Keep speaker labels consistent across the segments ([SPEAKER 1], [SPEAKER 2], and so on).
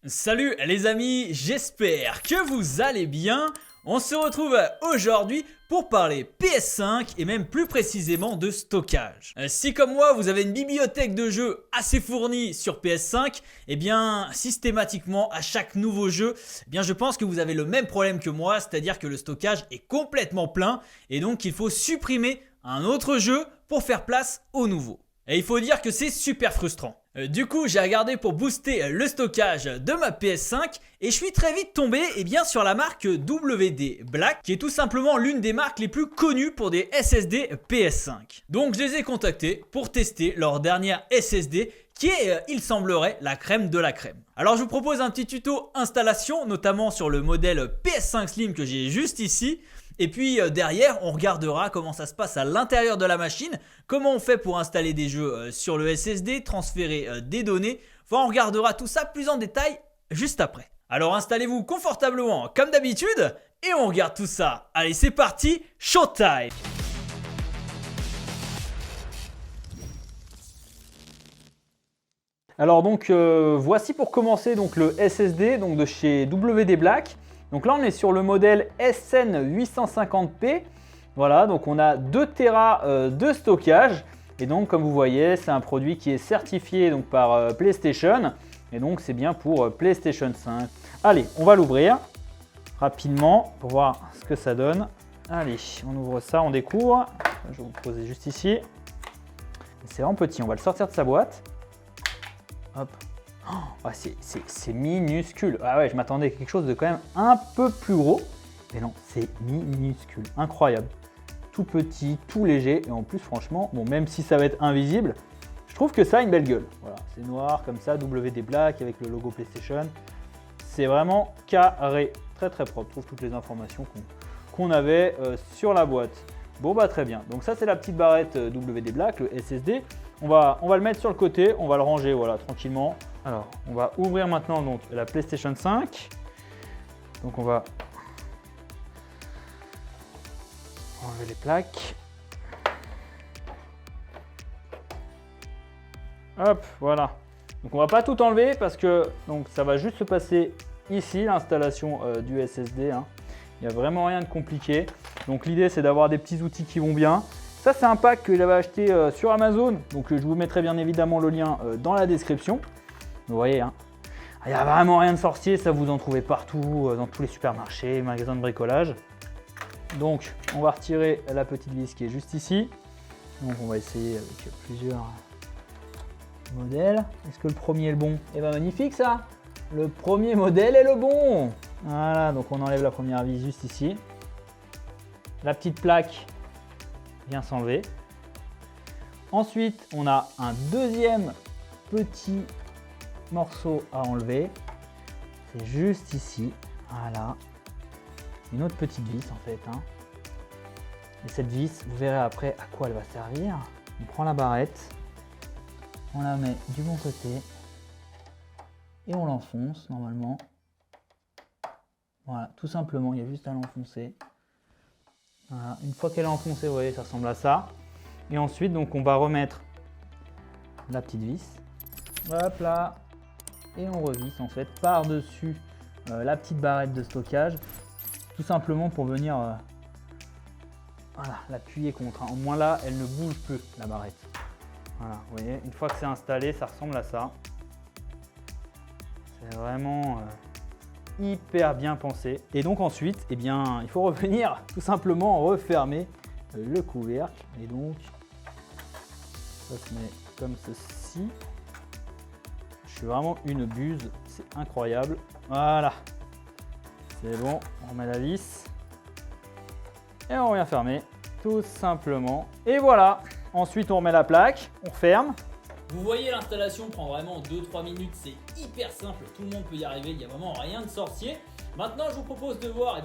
[SPEAKER 1] Salut les amis, j'espère que vous allez bien. On se retrouve aujourd'hui pour parler PS5 et même plus précisément de stockage. Si comme moi vous avez une bibliothèque de jeux assez fournie sur PS5, eh bien systématiquement à chaque nouveau jeu, je pense que vous avez le même problème que moi, c'est-à-dire que le stockage est complètement plein et donc il faut supprimer un autre jeu pour faire place au nouveau. Et il faut dire que c'est super frustrant. Du coup, j'ai regardé pour booster le stockage de ma PS5 et je suis très vite tombé sur la marque WD Black qui est tout simplement l'une des marques les plus connues pour des SSD PS5. Donc je les ai contactés pour tester leur dernière SSD qui est, il semblerait, la crème de la crème. Alors je vous propose un petit tuto installation, notamment sur le modèle PS5 Slim que j'ai juste ici. Et puis derrière, on regardera comment ça se passe à l'intérieur de la machine, comment on fait pour installer des jeux sur le SSD, transférer des données. Enfin, on regardera tout ça plus en détail juste après. Alors installez-vous confortablement comme d'habitude et on regarde tout ça. Allez, c'est parti, showtime!
[SPEAKER 2] Alors donc voici pour commencer donc le SSD donc de chez WD Black. Donc là on est sur le modèle SN850p. Voilà, donc on a 2 Tera de stockage. Et donc comme vous voyez, c'est un produit qui est certifié donc, par PlayStation. Et donc c'est bien pour PlayStation 5. Allez, on va l'ouvrir rapidement pour voir ce que ça donne. Allez, on ouvre ça, on découvre. Je vais vous le poser juste ici. C'est vraiment petit, on va le sortir de sa boîte. Hop. Oh, c'est minuscule. Ah ouais, je m'attendais à quelque chose de quand même un peu plus gros. Mais non, c'est minuscule. Incroyable. Tout petit, tout léger. Et en plus, franchement, bon, même si ça va être invisible, je trouve que ça a une belle gueule. Voilà, c'est noir comme ça, WD Black avec le logo PlayStation. C'est vraiment carré. Très très propre. Je trouve toutes les informations qu'on avait sur la boîte. Bon bah très bien. Donc ça, c'est la petite barrette WD Black, le SSD. On va le mettre sur le côté, on va le ranger voilà, tranquillement. Alors, on va ouvrir maintenant donc, la PlayStation 5. Donc on va enlever les plaques. Hop, voilà. Donc on va pas tout enlever parce que donc, ça va juste se passer ici, l'installation du SSD. Hein. Il n'y a vraiment rien de compliqué. Donc l'idée c'est d'avoir des petits outils qui vont bien. Ça c'est un pack que j'avais acheté sur Amazon, donc je vous mettrai bien évidemment le lien dans la description. Vous voyez, hein, il n'y a vraiment rien de sorcier, ça vous en trouvez partout, dans tous les supermarchés, magasins de bricolage. Donc on va retirer la petite vis qui est juste ici. Donc on va essayer avec plusieurs modèles. Est-ce que le premier est le bon? Eh bien magnifique ça! Le premier modèle est le bon! Voilà, donc on enlève la première vis juste ici. La petite plaque vient s'enlever. Ensuite, on a un deuxième petit morceau à enlever. C'est juste ici. Voilà. Une autre petite vis en fait. Hein. Et cette vis, vous verrez après à quoi elle va servir. On prend la barrette, on la met du bon côté et on l'enfonce normalement. Voilà, tout simplement, il y a juste à l'enfoncer. Voilà. Une fois qu'elle est enfoncée, vous voyez, ça ressemble à ça. Et ensuite, donc, on va remettre la petite vis. Hop là. Et on revisse en fait par-dessus la petite barrette de stockage. Tout simplement pour venir voilà, l'appuyer contre. Au moins là, elle ne bouge plus, la barrette. Voilà, vous voyez, une fois que c'est installé, ça ressemble à ça. C'est vraiment... hyper bien pensé. Et donc ensuite, eh bien, il faut revenir tout simplement refermer le couvercle. Et donc, ça se met comme ceci. Je suis vraiment une buse, c'est incroyable. Voilà, c'est bon, on remet la vis. Et on revient fermer, tout simplement. Et voilà, ensuite on remet la plaque, on referme.
[SPEAKER 1] Vous voyez, l'installation prend vraiment 2-3 minutes, c'est hyper simple, tout le monde peut y arriver, il n'y a vraiment rien de sorcier. Maintenant, je vous propose de voir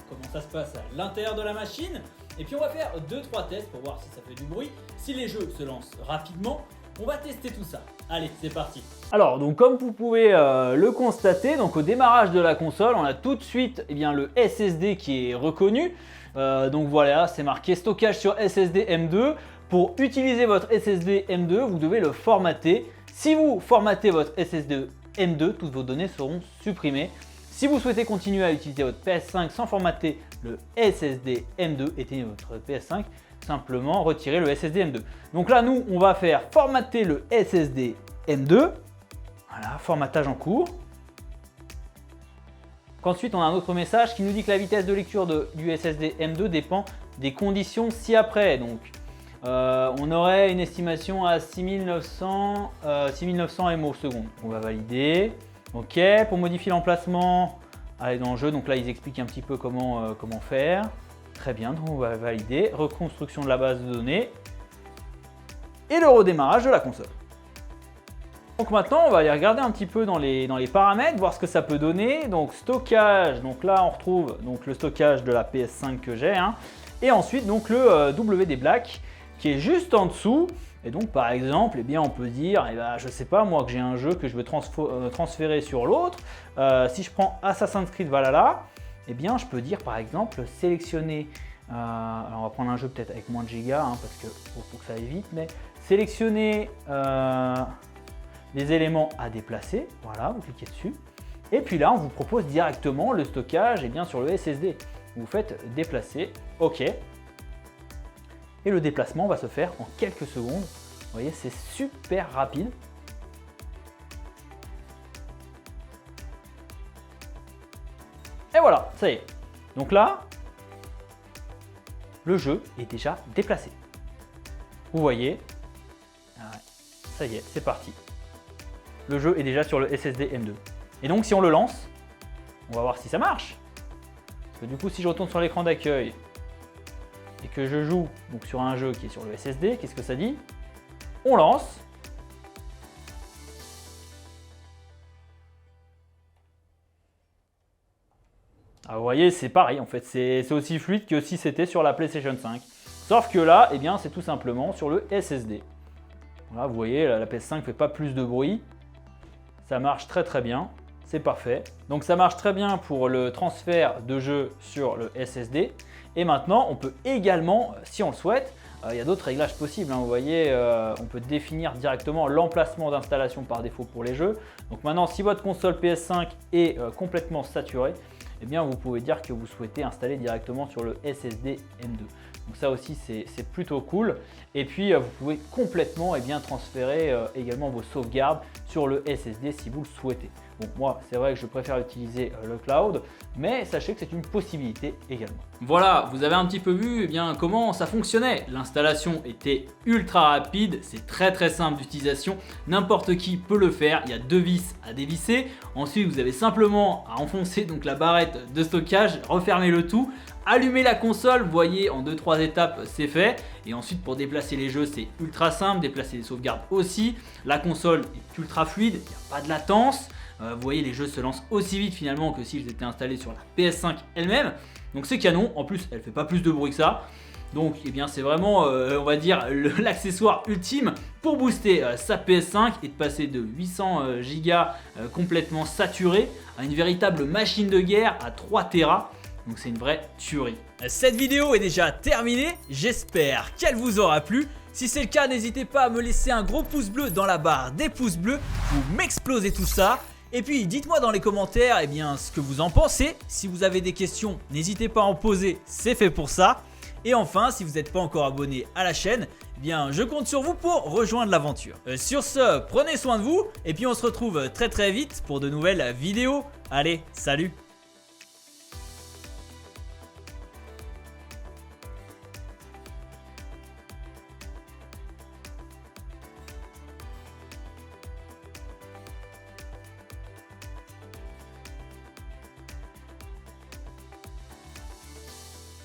[SPEAKER 1] comment ça se passe à l'intérieur de la machine. Et puis on va faire 2-3 tests pour voir si ça fait du bruit, si les jeux se lancent rapidement. On va tester tout ça. Allez, c'est parti. Alors, donc comme vous pouvez le constater, donc au démarrage de la console, on a tout de suite le SSD qui est reconnu. Donc voilà, c'est marqué stockage sur SSD M2. Pour utiliser votre SSD M2, vous devez le formater. Si vous formatez votre SSD
[SPEAKER 2] M2, toutes vos données seront supprimées. Si vous souhaitez continuer à utiliser votre PS5 sans formater le SSD M2, éteignez votre PS5, simplement retirez le SSD M2. Donc là, nous, on va faire formater le SSD M2. Voilà, formatage en cours. Ensuite, on a un autre message qui nous dit que la vitesse de lecture du SSD M2 dépend des conditions ci-après. Donc, on aurait une estimation à 6900 MO secondes. On va valider. OK. Pour modifier l'emplacement, allez dans le jeu. Donc là, ils expliquent un petit peu comment faire. Très bien. Donc on va valider. Reconstruction de la base de données. Et le redémarrage de la console. Donc maintenant, on va aller regarder un petit peu dans les paramètres, voir ce que ça peut donner. Donc stockage, donc là on retrouve donc, le stockage de la PS5 que j'ai. Hein. Et ensuite donc le WD Black qui est juste en dessous. Et donc par exemple, eh bien, on peut dire, eh ben, je sais pas moi que j'ai un jeu que je veux transférer sur l'autre. Si je prends Assassin's Creed Valhalla, eh bien je peux dire par exemple sélectionner, alors on va prendre un jeu peut-être avec moins de gigas hein, parce que faut que ça aille vite, mais sélectionner les éléments à déplacer, voilà, vous cliquez dessus. Et puis là, on vous propose directement le stockage et bien sur le SSD. Vous faites déplacer, OK. Et le déplacement va se faire en quelques secondes. Vous voyez, c'est super rapide. Et voilà, ça y est. Donc là, le jeu est déjà déplacé. Vous voyez, ça y est, c'est parti. Le jeu est déjà sur le SSD M2. Et donc si on le lance, on va voir si ça marche. Parce que du coup, si je retourne sur l'écran d'accueil et que je joue donc, sur un jeu qui est sur le SSD, qu'est-ce que ça dit? On lance. Ah, vous voyez, c'est pareil en fait, c'est aussi fluide que si c'était sur la PlayStation 5. Sauf que là, eh bien, c'est tout simplement sur le SSD. Voilà, vous voyez, la PS5 ne fait pas plus de bruit. Ça marche très très bien, c'est parfait. Donc ça marche très bien pour le transfert de jeux sur le SSD. Et maintenant, on peut également, si on le souhaite, il y a d'autres réglages possibles. Hein, vous voyez, on peut définir directement l'emplacement d'installation par défaut pour les jeux. Donc maintenant, si votre console PS5 est complètement saturée, eh bien vous pouvez dire que vous souhaitez installer directement sur le SSD M2. Donc ça aussi c'est plutôt cool. Et puis vous pouvez complètement transférer également vos sauvegardes sur le SSD si vous le souhaitez. Bon, moi c'est vrai que je préfère utiliser le cloud, mais sachez que c'est une possibilité également.
[SPEAKER 1] Voilà, vous avez un petit peu vu comment ça fonctionnait. L'installation était ultra rapide, c'est très très simple d'utilisation, n'importe qui peut le faire. Il y a 2 vis à dévisser. Ensuite vous avez simplement à enfoncer donc la barrette de stockage, refermer le tout, allumer la console, vous voyez en 2-3 étapes c'est fait. Et ensuite pour déplacer les jeux c'est ultra simple, déplacer les sauvegardes aussi. La console est ultra fluide, il n'y a pas de latence. Vous voyez les jeux se lancent aussi vite finalement que s'ils étaient installés sur la PS5 elle-même. Donc c'est canon, en plus elle fait pas plus de bruit que ça. Donc c'est vraiment on va dire l'accessoire ultime pour booster sa PS5 et de passer de 800 Go complètement saturé à une véritable machine de guerre à 3 Tera. Donc c'est une vraie tuerie. Cette vidéo est déjà terminée, j'espère qu'elle vous aura plu. Si c'est le cas, n'hésitez pas à me laisser un gros pouce bleu dans la barre des pouces bleus pour m'exploser tout ça. Et puis dites-moi dans les commentaires ce que vous en pensez. Si vous avez des questions, n'hésitez pas à en poser, c'est fait pour ça. Et enfin, si vous n'êtes pas encore abonné à la chaîne, je compte sur vous pour rejoindre l'aventure. Sur ce, prenez soin de vous et puis on se retrouve très très vite pour de nouvelles vidéos. Allez, salut!